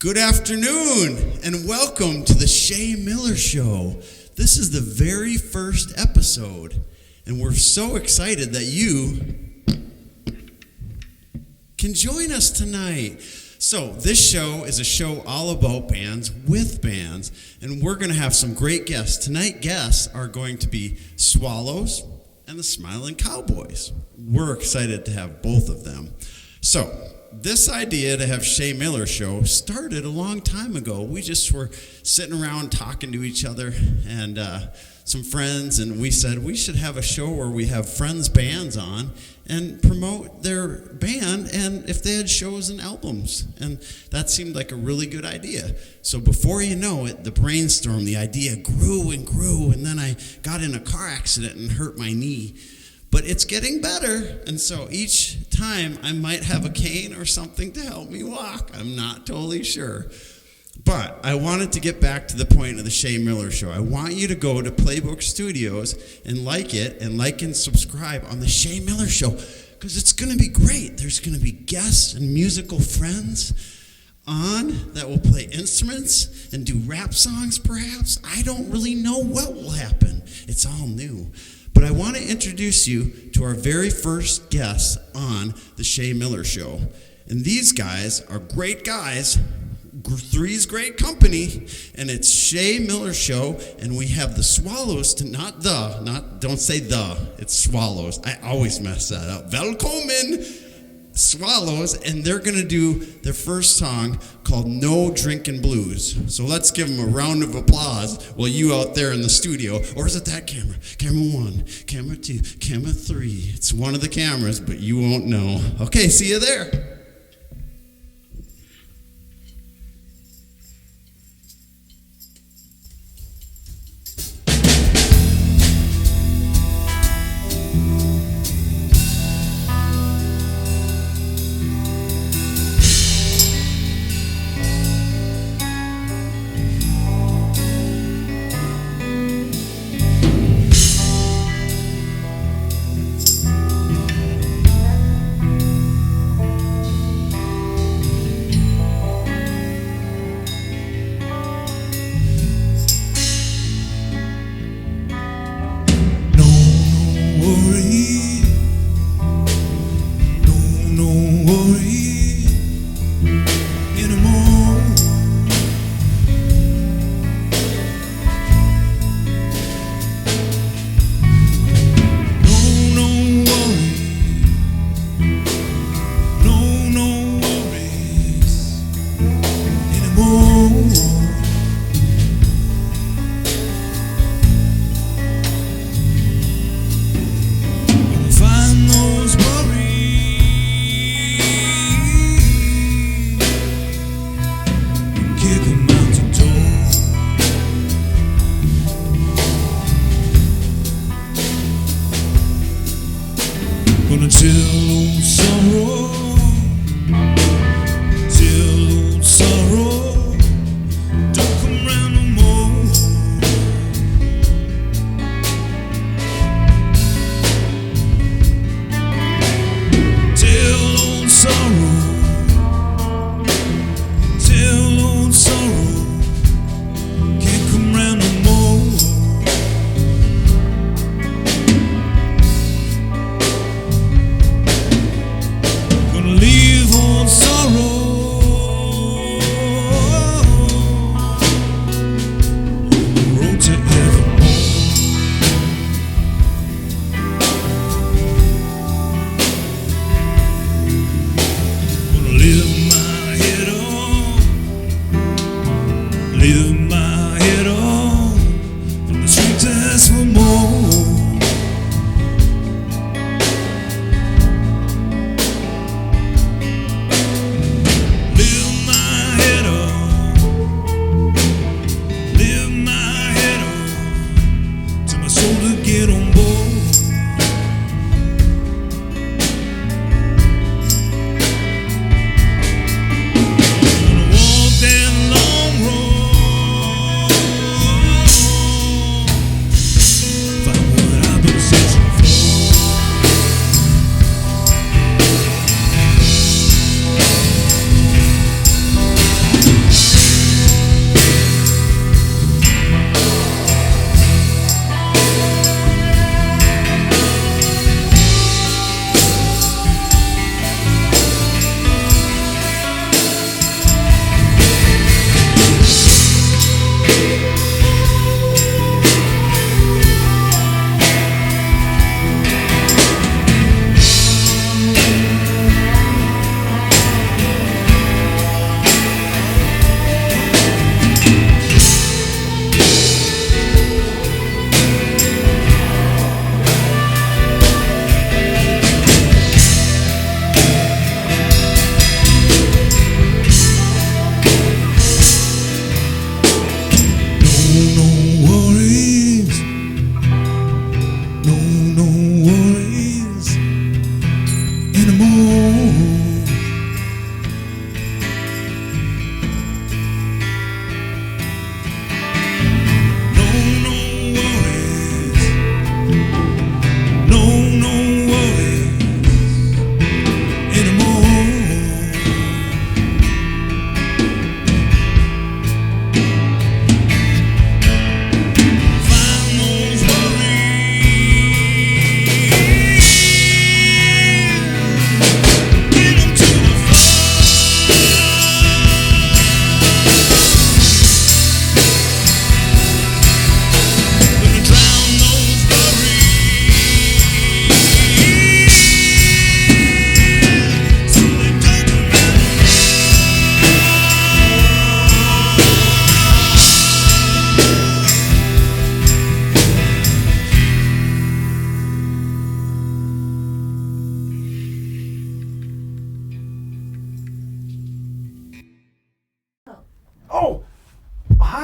Good afternoon, and welcome to the Chey Miller Show. This is the very first episode, and we're so excited that you can join us tonight. So, this show is a show all about bands with bands, and we're going to have some great guests. Tonight, guests are going to be Swallows and the Smilin Cowboys. We're excited to have both of them. So, this idea to have Chey Miller Show started a long time ago. We just were sitting around talking to each other and some friends, and we said we should have a show where we have friends' bands on and promote their band, and if they had shows and albums. And that seemed like a really good idea. So before you know it, the brainstorm, the idea grew and grew, and then I got in a car accident and hurt my knee. But it's getting better, and so each time I might have a cane or something to help me walk. I'm not totally sure. But I wanted to get back to the point of the Chey Miller Show. I want you to go to Playbook Studios and like it, and like and subscribe on the Chey Miller Show, because it's going to be great. There's going to be guests and musical friends on that will play instruments and do rap songs, perhaps. I don't really know what will happen. It's all new. But I want to introduce you to our very first guests on the Chey Miller Show. And these guys are great guys. Three's great company. And it's Chey Miller Show. And we have the Swallows, don't say the, it's Swallows. I always mess that up. Velkommen Swallows. And they're going to do their first song called No Drinkin' Blues. So let's give them a round of applause while you out there in the studio. Or is it that camera? Camera 1, camera 2, camera 3. It's one of the cameras, but you won't know. Okay, see you there.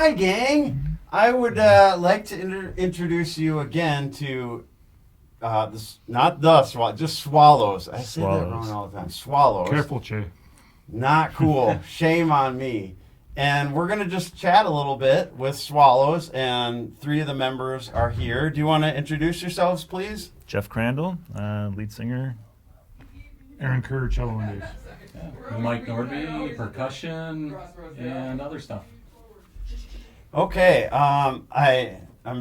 Hi, gang. I would like to introduce you again to just Swallows. I say that wrong all the time. Swallows. Careful, Chey. Not cool. Shame on me. And we're going to just chat a little bit with Swallows, and 3 of the members are here. Do you want to introduce yourselves, please? Jeff Crandall, lead singer. Aaron Kerr, cello and bass. Mike Nordby, percussion, and other stuff. Okay, I'm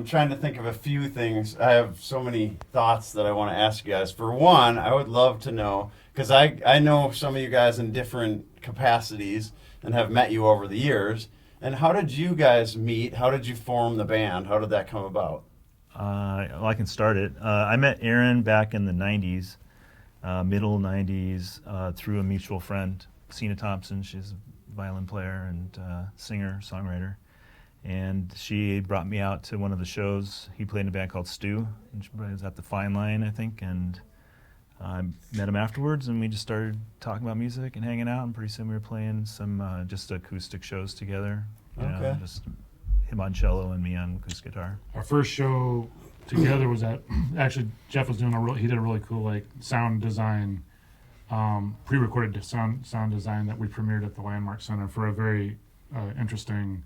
trying to think of a few things. I have so many thoughts that I want to ask you guys. For one, I would love to know, because I know some of you guys in different capacities and have met you over the years. And how did you guys meet? How did you form the band? How did that come about? Well, I can start it. I met Aaron back in the 90s, middle 90s, through a mutual friend, Sina Thompson. She's a violin player and singer, songwriter. And she brought me out to one of the shows. He played in a band called Stew. It was at the Fine Line, I think. And I met him afterwards, and we just started talking about music and hanging out. And pretty soon we were playing some just acoustic shows together. You know, just him on cello and me on acoustic guitar. Our first show together was actually Jeff was doing he did a really cool like sound design, pre-recorded sound design that we premiered at the Landmark Center for a very interesting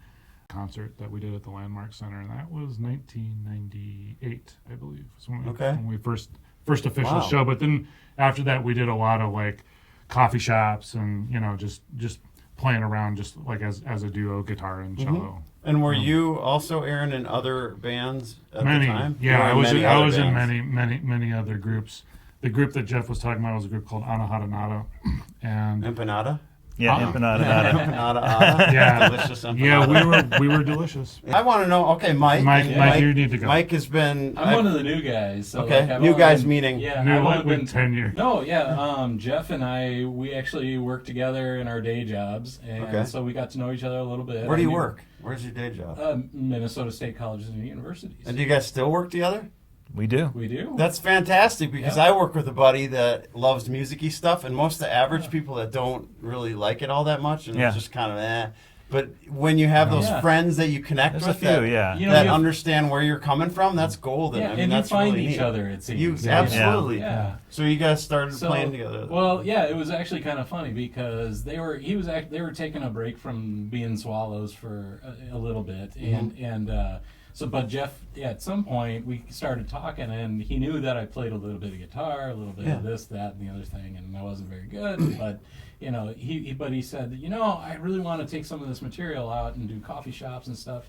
concert that we did at the Landmark Center, and that was 1998, I believe. So when we first official show. But then after that, we did a lot of like coffee shops and just playing around just like as a duo, guitar and cello. And were you also, Aaron, in other bands at the time? Yeah, I was in many other groups. The group that Jeff was talking about was a group called Anahata Nada. And Empanada? Yeah, empanada. Yeah, delicious empanada. Yeah, we were delicious. I want to know. Okay, Mike, you need to go. Mike has been. I'm one of the new guys. So okay, like new guys meaning. Yeah, new I've like only been 10 years. No, yeah. Jeff and we actually worked together in our day jobs, and so we got to know each other a little bit. Where do you work? Where's your day job? Minnesota State Colleges and Universities. And do you guys still work together? We do. We do. That's fantastic because I work with a buddy that loves music-y stuff, and most of the average people that don't really like it all that much, and it's just kind of eh. But when you have those friends that you connect with that understand where you're coming from, that's golden. Yeah, I mean, and that's you find really each neat. other, it seems. Absolutely. Yeah. So you guys started playing together. Well, yeah, it was actually kind of funny because they were taking a break from being Swallows for a little bit, but Jeff, at some point, we started talking, and he knew that I played a little bit of guitar, a little bit of this, that, and the other thing, and I wasn't very good. But he said, I really want to take some of this material out and do coffee shops and stuff.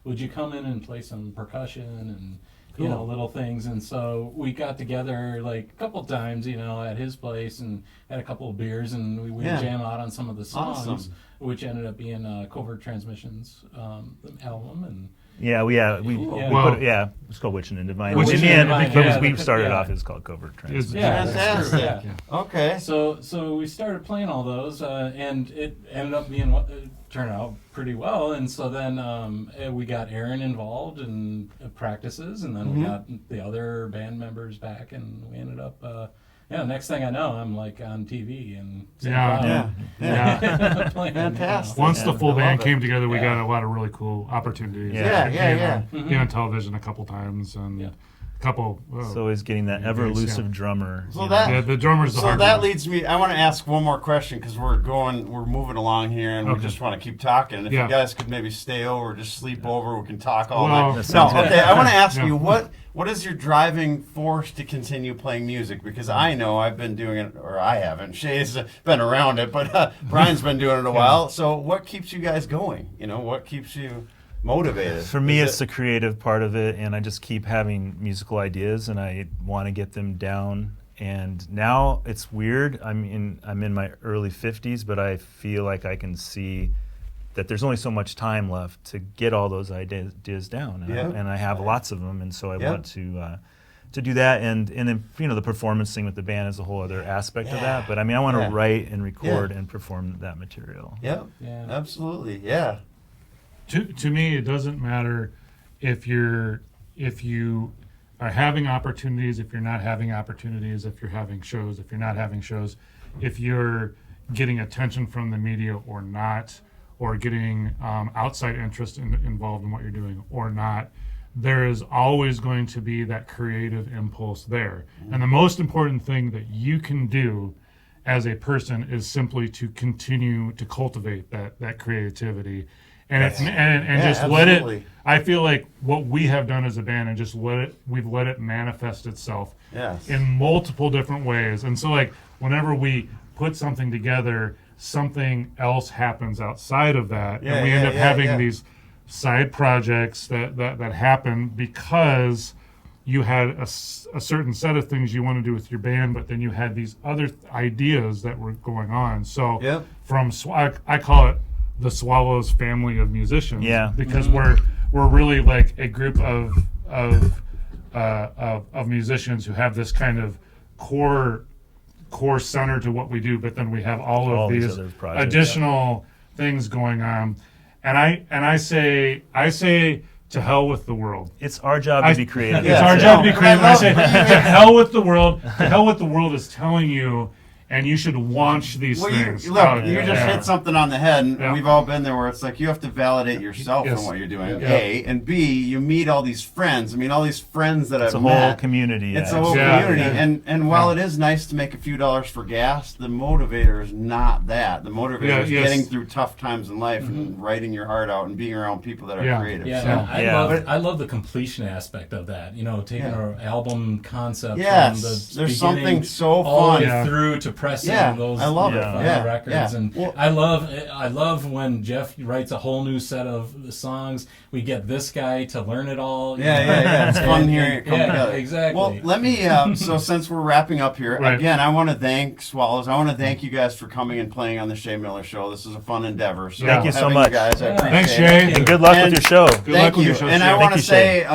Would you come in and play some percussion and little things? And so we got together like a couple times, at his place and had a couple of beers, and we would jam out on some of the songs, which ended up being Covert Transmissions album and. We put it, it's called Witchin' and Divine. Witchin' In the and end, Divine, we started off as called Covert Transmissions. Fantastic. Yeah. Okay. So we started playing all those, and it ended up turned out pretty well. And so then we got Aaron involved in practices, and then we got the other band members back, and we ended up. Next thing I know, I'm like on TV and playing, fantastic. Once the full band came together, we got a lot of really cool opportunities. Being on television a couple times and a couple. So always getting that ever elusive drummer. So the drummer's the hard that one. leads me. I want to ask one more question because we're moving along here, and we just want to keep talking. If you guys could maybe stay over, just sleep over, we can talk all night. I want to ask you what is your driving force to continue playing music? Because I know I've been doing it, or I haven't. Shay's been around it, but Brian's been doing it a while. So what keeps you guys going? What keeps you motivated? For me, it's the creative part of it, and I just keep having musical ideas, and I want to get them down. And now it's weird. I'm in my early 50s, but I feel like I can see that there's only so much time left to get all those ideas down, and I have lots of them, and so I want to do that, and then the performance thing with the band is a whole other aspect of that. But I want to write and record and perform that material. Absolutely, To me, it doesn't matter if you are having opportunities, if you're not having opportunities, if you're having shows, if you're not having shows, if you're getting attention from the media or not, or getting outside interest involved in what you're doing or not, there is always going to be that creative impulse there. And the most important thing that you can do as a person is simply to continue to cultivate that creativity. And it's and just absolutely. let it. I feel like what we have done as a band, and just we've let it manifest itself in multiple different ways. And so, like, whenever we put something together, something else happens outside of that, and we end up having these side projects that happen because you had a certain set of things you want to do with your band, but then you had these other ideas that were going on. So from I call it the Swallows family of musicians, because we're really like a group of musicians who have this kind of core center to what we do, but then we have all of these additional things going on. And I say to hell with the world. It's our job to be creative. It's our job to be creative. I say to hell with the world. To hell with the world is telling you, and you should launch these things. You just hit something on the head, and we've all been there where it's like you have to validate yourself in what you're doing, A, and B, you meet all these friends. I mean, all these friends that I've met. It's a whole community. It's a whole community, and while it is nice to make a few dollars for gas, the motivator is not that. The motivator is getting through tough times in life and writing your heart out and being around people that are creative. I love the completion aspect of that. You know, taking our album concept from the there's something so all fun the way through to pressing those I love it. final records. And I love when Jeff writes a whole new set of songs. We get this guy to learn it all. It's fun hearing it come together. Exactly. Well, let me, so since we're wrapping up here, again, I want to thank Swallows. I want to thank you guys for coming and playing on the Chey Miller Show. This is a fun endeavor. So thank you so much. Guys, I appreciate Thanks, it. Chey. And good luck with your show. Thank you. And I want to say, Chey.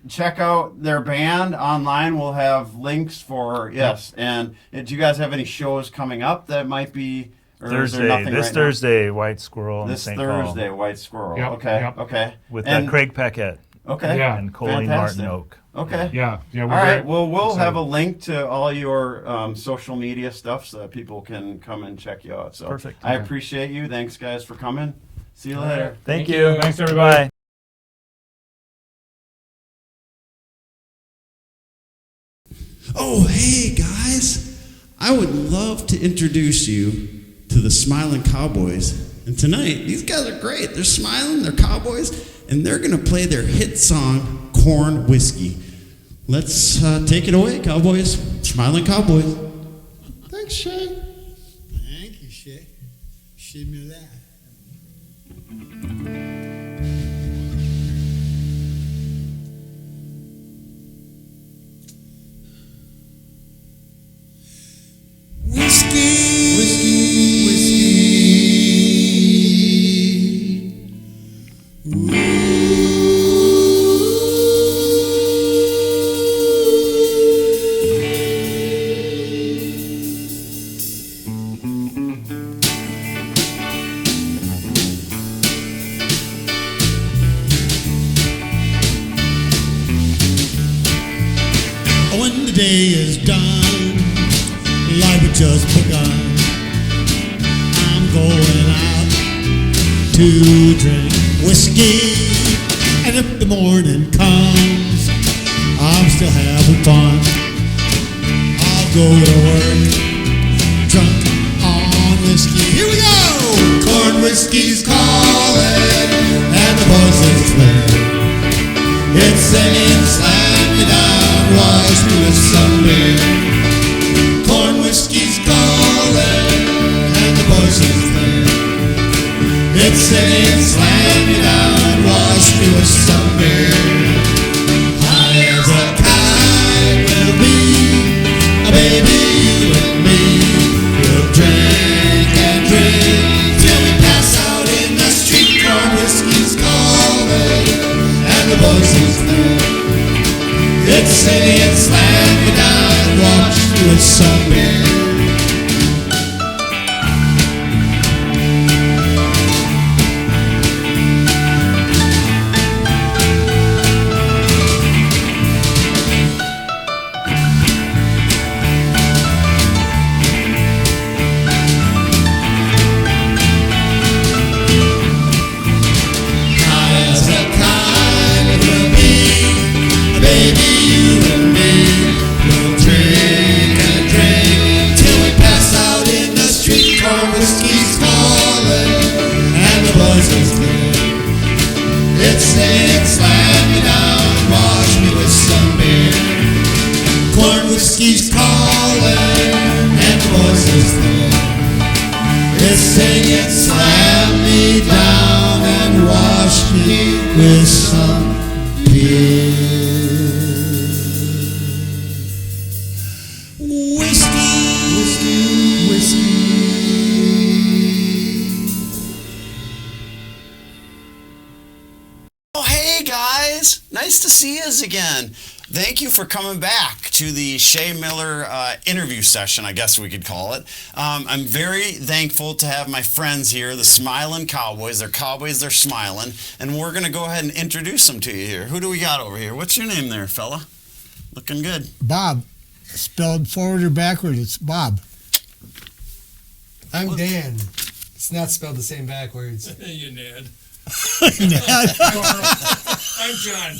check out their band online. We'll have links for, and do you guys have any shows coming up that might be... Thursday, White Squirrel in St. Paul. This Thursday, White Squirrel. Yep, Okay. With Craig Paquette. Okay. And Colleen Martin Oak. Okay. Yeah. All right. Well, we'll have a link to all your social media stuff so that people can come and check you out. So perfect. I appreciate you. Thanks, guys, for coming. See you later. Thank you. Thanks, everybody. Bye. Oh, hey, guys. I would love to introduce you to the Smilin Cowboys. And tonight, these guys are great. They're smiling, they're cowboys, and they're going to play their hit song, Corn Whiskey. Let's take it away, Cowboys. Smilin Cowboys. Thanks, Chey. Thank you, Chey. Show me that. When the day is done, life has just begun. I'm going out to drink whiskey, and if the morning comes, I'm still having fun. I'll go to work, drunk on whiskey. Here we go! Corn whiskey's calling, and the voices play. It's singing, slam me down, wash me with some beer. Corn whiskey's calling, and the voices there. It's singing, slam me down, wash me with some beer. High as a kite will be, a baby, you and me. We'll drink and drink till we pass out in the street. Corn whiskey's calling, and the voices there. It's singing, slam me down, wash me with some beer. with some beer. Whiskey. Oh, hey guys, nice to see yous again. Thank you for coming back to the Chey Miller interview session, I guess we could call it. I'm very thankful to have my friends here, the Smilin Cowboys. They're Cowboys, they're smiling. And we're going to go ahead and introduce them to you here. Who do we got over here? What's your name there, fella? Looking good. Bob. Spelled forward or backward, it's Bob. I'm Dan. It's not spelled the same backwards. You Ned. Ned. I'm John.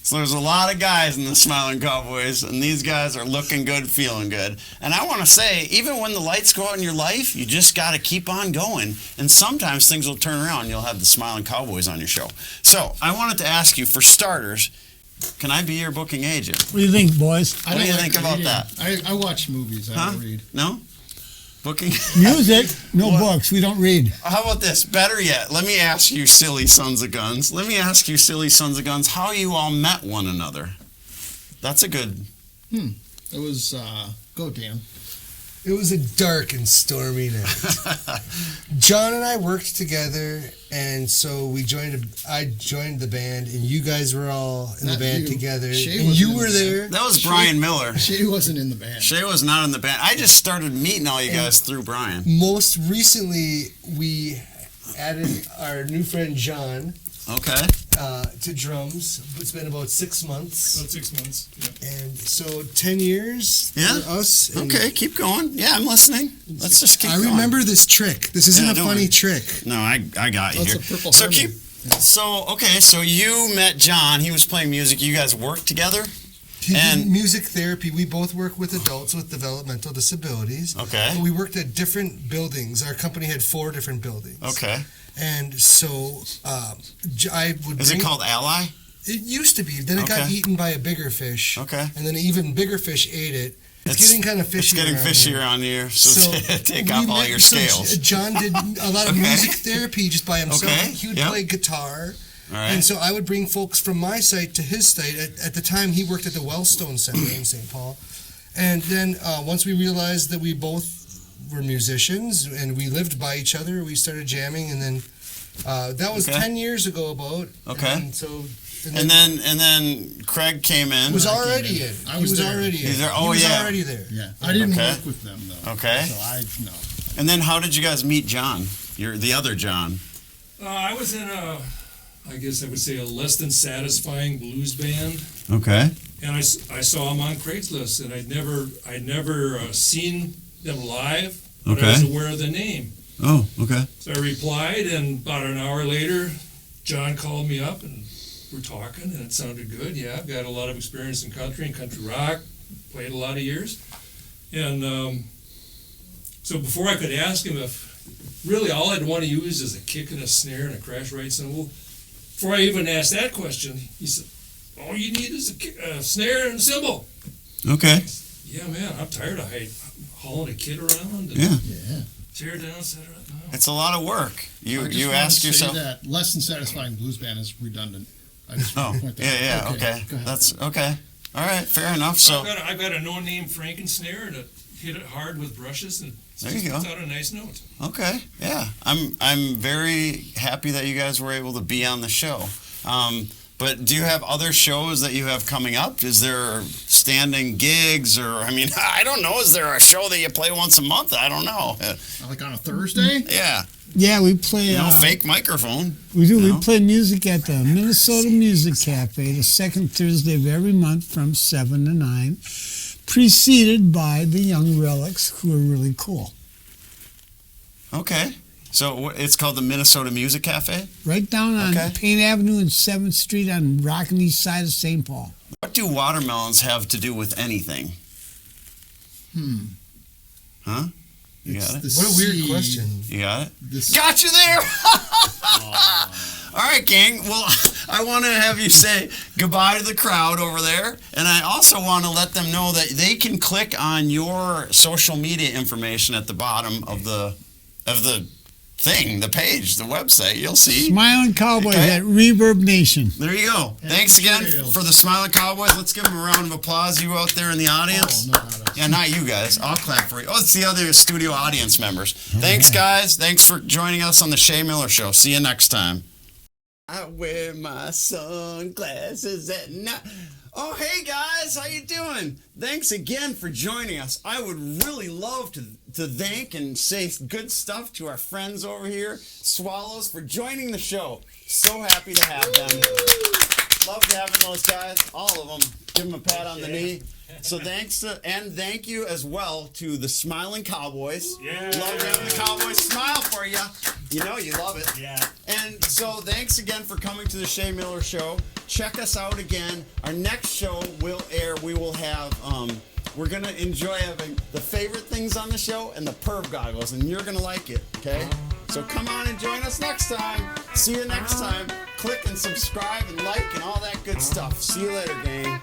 So there's a lot of guys in the Smilin Cowboys, and these guys are looking good, feeling good. And I want to say, even when the lights go out in your life, you just got to keep on going. And sometimes things will turn around, and you'll have the Smilin Cowboys on your show. So I wanted to ask you, for starters, can I be your booking agent? What do you think, boys? What do you think about that? I watch movies. I don't read. No? Booking? Music, no What? books. We don't read. How about this? Better yet, let me ask you, silly sons of guns. Let me ask you, silly sons of guns, how you all met one another. That's a good... It was, go Dan. It was a dark and stormy night. John and I worked together, and so I joined the band, and you guys were all in the Not band you. together. Shay And was you in were the there. That was Brian Miller. Shay wasn't in the band. Shay was not in the band. I just started meeting all you guys through Brian. Most recently, we added our new friend John Okay. to drums. It's been about 6 months. About 6 months. Yeah. And so 10 years Yeah. for us. And Okay, keep going. Yeah, I'm listening. Let's just keep I going. remember this trick. This isn't Yeah, a don't funny worry. trick. No, I got you That's here. a Purple So Harmony. so you met John. He was playing music. You guys worked together? He And- did music therapy. We both work with adults with developmental disabilities. Okay. But we worked at different buildings. Our company had 4 different buildings. Okay. And so I would. Is it called Ally? It used to be. Then it got Okay. eaten by a bigger fish. Okay. And then an even bigger fish ate it. It's getting kind of fishy. It's getting around fishy here. around here, so, take we off all met- your so scales. John did a lot of Okay. music therapy just by himself. Okay, He would yep. play guitar. All right. And so I would bring folks from my site to his site. At the time, he worked at the Wellstone Center in St. Paul. And then once we realized that we both were musicians and we lived by each other, we started jamming. And then that was Okay. 10 years ago about. Okay. And so. And then Craig came in. was already in. I He was was there. already in. He's there- He oh, was yeah. already there. Yeah. I didn't Okay. work with them, though. Okay. So no. And then how did you guys meet John? You're the other John. I was in I guess I would say, a less than satisfying blues band, Okay. and I saw him on Craigslist, and I'd never seen them live, but I was Okay. aware of the name. Oh, okay. So I replied, and about an hour later, John called me up, and we're talking, and it sounded good. Yeah, I've got a lot of experience in country and country rock, played a lot of years. And so before I could ask him if really all I'd want to use is a kick and a snare and a crash ride cymbal, before I even asked that question, he said, all you need is a snare and a cymbal. Okay. Yeah, man, I'm tired of hauling a kid around and Yeah. Yeah. tear down, etc. No. It's a lot of work. I You just you wanted ask to say yourself. that less than satisfying blues band is redundant. I just Oh, want to point that yeah, out. okay. Go ahead. That's okay. All right, fair enough. So I've got a no-name Franken snare and hit it hard with brushes and There you go. puts out a nice note. okay, yeah, I'm very happy that you guys were able to be on the show. But do you have other shows that you have coming up? Is there standing gigs, or I mean, I don't know. Is there a show that you play once a month? I don't know. Like on a Thursday? Yeah, Yeah, we play. fake microphone. We do. You know? We play music at the Minnesota Music Cafe the second Thursday of every month from 7 to 9, preceded by the Young Relics, who are really cool. Okay, so it's called the Minnesota Music Cafe. Right down on Okay. Payne Avenue and 7th Street on Rockin' East Side of St. Paul. What do watermelons have to do with anything? Huh? You got it? The What a weird sea- question. You got it? This, Got you there! All right, gang. Well, I want to have you say goodbye to the crowd over there, and I also want to let them know that they can click on your social media information at the bottom of the thing, the page, the website. You'll see. Smilin Cowboys Okay. at Reverb Nation. There you go. Thanks again for the Smilin Cowboys. Let's give them a round of applause. You out there in the audience. Oh, no, not us. Yeah, not you guys. I'll clap for you. Oh, it's the other studio audience members. Thanks, guys. Thanks for joining us on the Chey Miller Show. See you next time. I wear my sunglasses at night. Oh, hey guys, how you doing? Thanks again for joining us. I would really love to thank and say good stuff to our friends over here, Swallows, for joining the show. So happy to have them. Love having those guys, all of them. Give them a pat on the knee. So thank you as well to the Smilin Cowboys. Yeah. Love having the Cowboys smile for you. You know you love it. Yeah. And so thanks again for coming to the Chey Miller Show. Check us out again. Our next show will air. We will have, we're going to enjoy having the favorite things on the show and the perv goggles, and you're going to like it, okay? So come on and join us next time. See you next time. Click and subscribe and like and all that good stuff. See you later, gang.